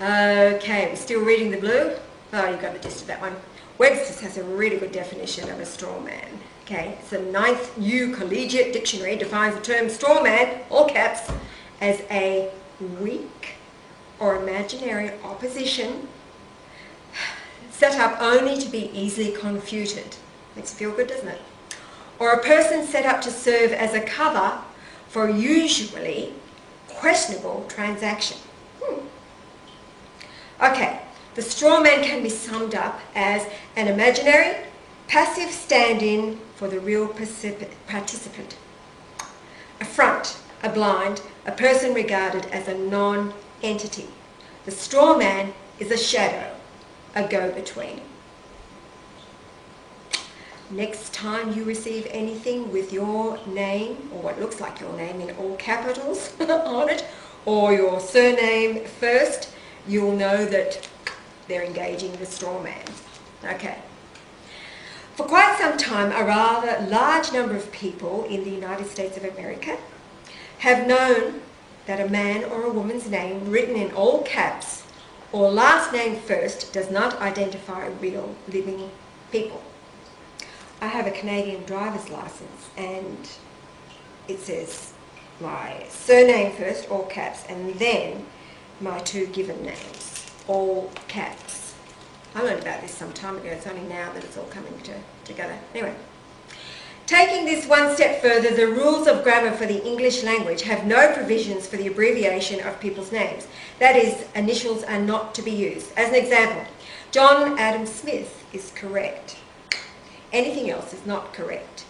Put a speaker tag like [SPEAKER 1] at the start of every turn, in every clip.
[SPEAKER 1] Okay, we're still reading the blue. Oh, you got the gist of that one. Webster's has a really good definition of a straw man. Okay, it's the 9th New Collegiate Dictionary defines the term straw man, all caps, as a weak or imaginary opposition set up only to be easily confuted. Makes you feel good, doesn't it? Or a person set up to serve as a cover for usually questionable transaction. Okay, the straw man can be summed up as an imaginary, passive stand-in for the real participant. A front, a blind, a person regarded as a non-entity. The straw man is a shadow, a go-between. Next time you receive anything with your name, or what looks like your name in all capitals on it, or your surname first, you'll know that they're engaging the straw man. Okay. For quite some time, a rather large number of people in the United States of America have known that a man or a woman's name written in all caps or last name first does not identify real living people. I have a Canadian driver's license and it says my surname first, all caps, and then my 2 given names, all caps. I learned about this some time ago. It's only now that it's all coming together. Anyway, taking this one step further, the rules of grammar for the English language have no provisions for the abbreviation of people's names. That is, initials are not to be used. As an example, John Adam Smith is correct. Anything else is not correct.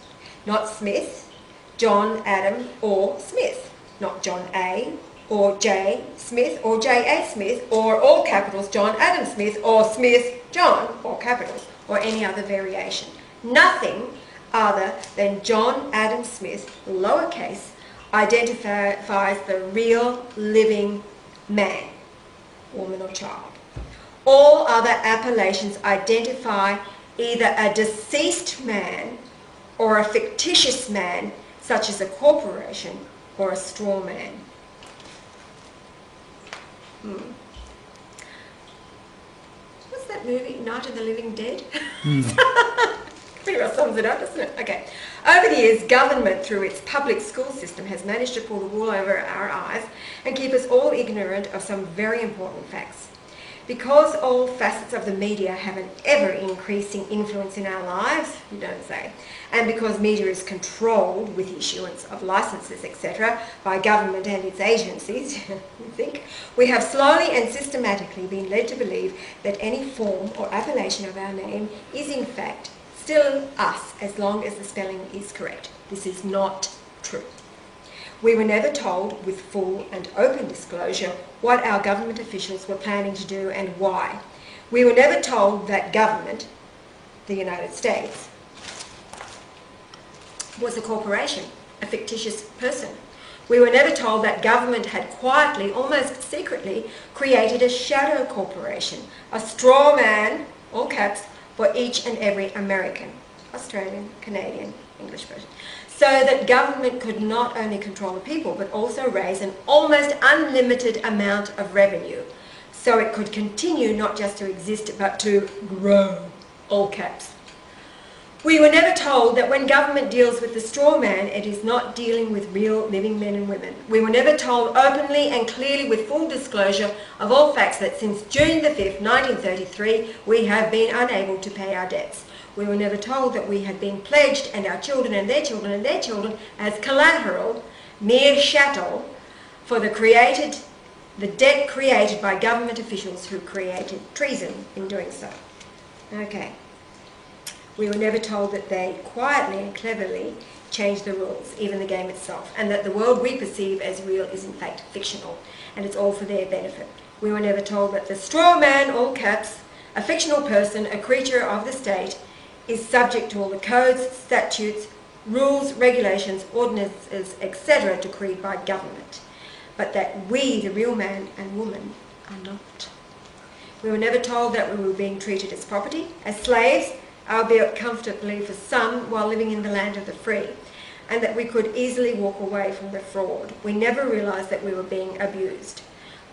[SPEAKER 1] Not Smith, John Adam, or Smith. Not John A, or J Smith, or J.A. Smith, or all capitals John Adam Smith, or Smith John, all capitals, or any other variation. Nothing other than John Adam Smith, lowercase, identifies the real living man, woman or child. All other appellations identify either a deceased man or a fictitious man, such as a corporation or a straw man. What's that movie, Night of the Living Dead? Pretty well sums it up, doesn't it? Okay. Over the years, government, through its public school system, has managed to pull the wool over our eyes and keep us all ignorant of some very important facts. Because all facets of the media have an ever-increasing influence in our lives, you don't say, and because media is controlled with issuance of licenses, etc., by government and its agencies, you think, we have slowly and systematically been led to believe that any form or appellation of our name is in fact still us, as long as the spelling is correct. This is not true. We were never told with full and open disclosure what our government officials were planning to do and why. We were never told that government, the United States, was a corporation, a fictitious person. We were never told that government had quietly, almost secretly, created a shadow corporation, a straw man, all caps, for each and every American, Australian, Canadian, English person, so that government could not only control the people but also raise an almost unlimited amount of revenue, so it could continue not just to exist but to grow, all caps. We were never told that when government deals with the straw man, it is not dealing with real living men and women. We were never told openly and clearly with full disclosure of all facts that since June the 5th, 1933, we have been unable to pay our debts. We were never told that we had been pledged, and our children and their children and their children, as collateral, mere chattel, for the debt created by government officials who created treason in doing so. Okay. We were never told that they quietly and cleverly changed the rules, even the game itself, and that the world we perceive as real is in fact fictional, and it's all for their benefit. We were never told that the straw man, all caps, a fictional person, a creature of the state, is subject to all the codes, statutes, rules, regulations, ordinances, etc. decreed by government, but that we, the real man and woman, are not. We were never told that we were being treated as property, as slaves, albeit comfortably for some, while living in the land of the free, and that we could easily walk away from the fraud. We never realised that we were being abused.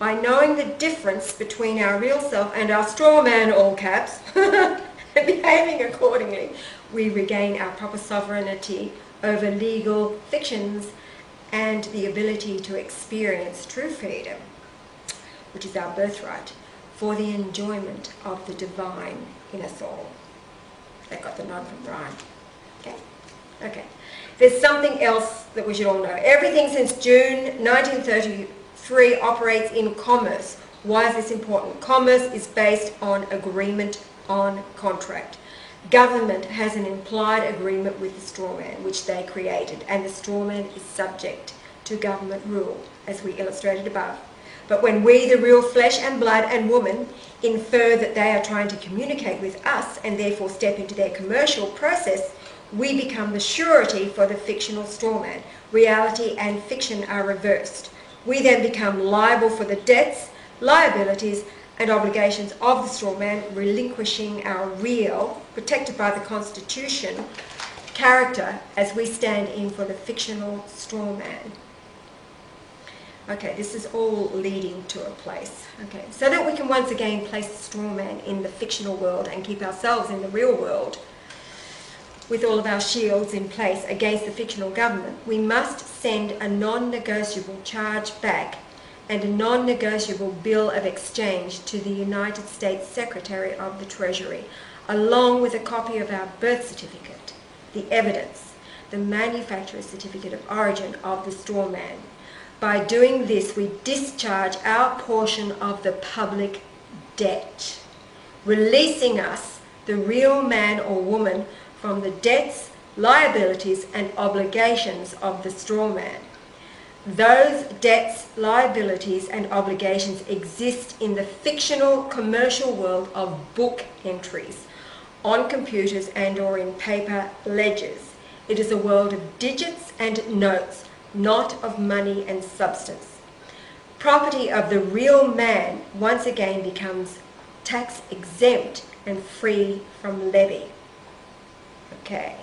[SPEAKER 1] by knowing the difference between our real self and our straw man, all caps, and behaving accordingly, we regain our proper sovereignty over legal fictions and the ability to experience true freedom, which is our birthright, for the enjoyment of the divine in us all. That got the nod from Brian. Okay? Okay. There's something else that we should all know. Everything since June 1933 operates in commerce. Why is this important? Commerce is based on agreement on contract. Government has an implied agreement with the straw man, which they created, and the straw man is subject to government rule, as we illustrated above. But when we, the real flesh and blood and woman, infer that they are trying to communicate with us and therefore step into their commercial process, we become the surety for the fictional straw man. Reality and fiction are reversed. We then become liable for the debts, liabilities, and obligations of the straw man, relinquishing our real, protected by the Constitution, character as we stand in for the fictional straw man. Okay, this is all leading to a place. Okay, so that we can once again place the straw man in the fictional world and keep ourselves in the real world with all of our shields in place against the fictional government, we must send a non-negotiable charge back and a non-negotiable bill of exchange to the United States Secretary of the Treasury, along with a copy of our birth certificate, the evidence, the manufacturer's certificate of origin of the straw man. By doing this, we discharge our portion of the public debt, releasing us, the real man or woman, from the debts, liabilities, and obligations of the straw man. Those debts, liabilities, and obligations exist in the fictional commercial world of book entries, on computers and or in paper ledgers. It is a world of digits and notes, not of money and substance. Property of the real man once again becomes tax exempt and free from levy. Okay.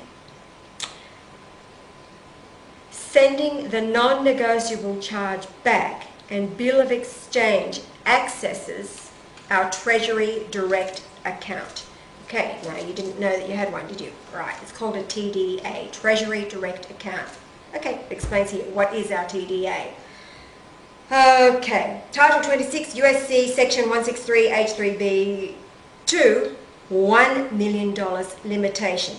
[SPEAKER 1] Sending the non-negotiable charge back and bill of exchange accesses our Treasury Direct account. Okay, now you didn't know that you had one, did you? Right, it's called a TDA, Treasury Direct Account. Okay, it explains here what is our TDA. Okay, Title 26 USC Section 163 H3B2, $1 million limitation.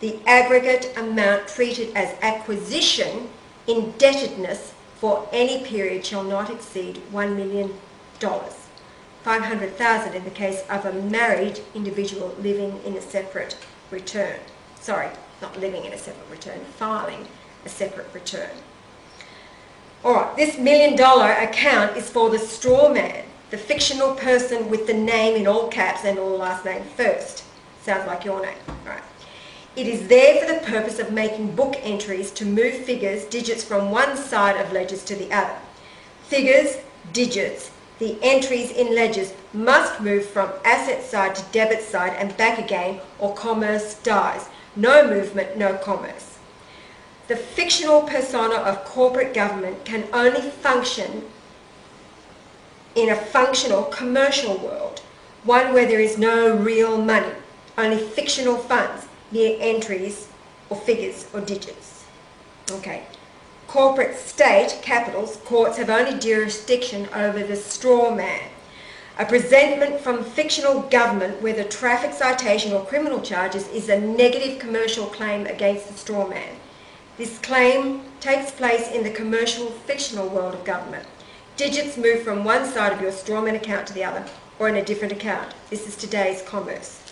[SPEAKER 1] The aggregate amount treated as acquisition indebtedness for any period shall not exceed $1 million. $500,000 in the case of a married individual living in a separate return. Sorry, not living in a separate return, filing a separate return. Alright, this $1 million account is for the straw man, the fictional person with the name in all caps and all last name first. Sounds like your name. Right. It is there for the purpose of making book entries to move figures, digits from one side of ledgers to the other. Figures, digits, the entries in ledgers must move from asset side to debit side and back again, or commerce dies. No movement, no commerce. The fictional persona of corporate government can only function in a functional commercial world, one where there is no real money, only fictional funds, mere entries or figures or digits. Okay. Corporate state, capitals, courts have only jurisdiction over the straw man. A presentment from fictional government, whether traffic citation or criminal charges, is a negative commercial claim against the straw man. This claim takes place in the commercial fictional world of government. Digits move from one side of your straw man account to the other, or in a different account. This is today's commerce.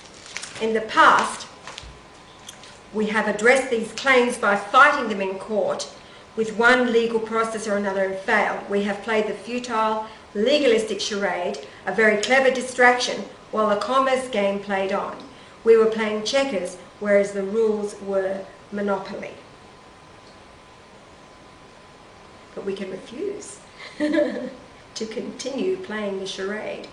[SPEAKER 1] In the past, we have addressed these claims by fighting them in court with one legal process or another and failed. We have played the futile, legalistic charade, a very clever distraction, while the commerce game played on. We were playing checkers, whereas the rules were Monopoly. But we can refuse to continue playing the charade.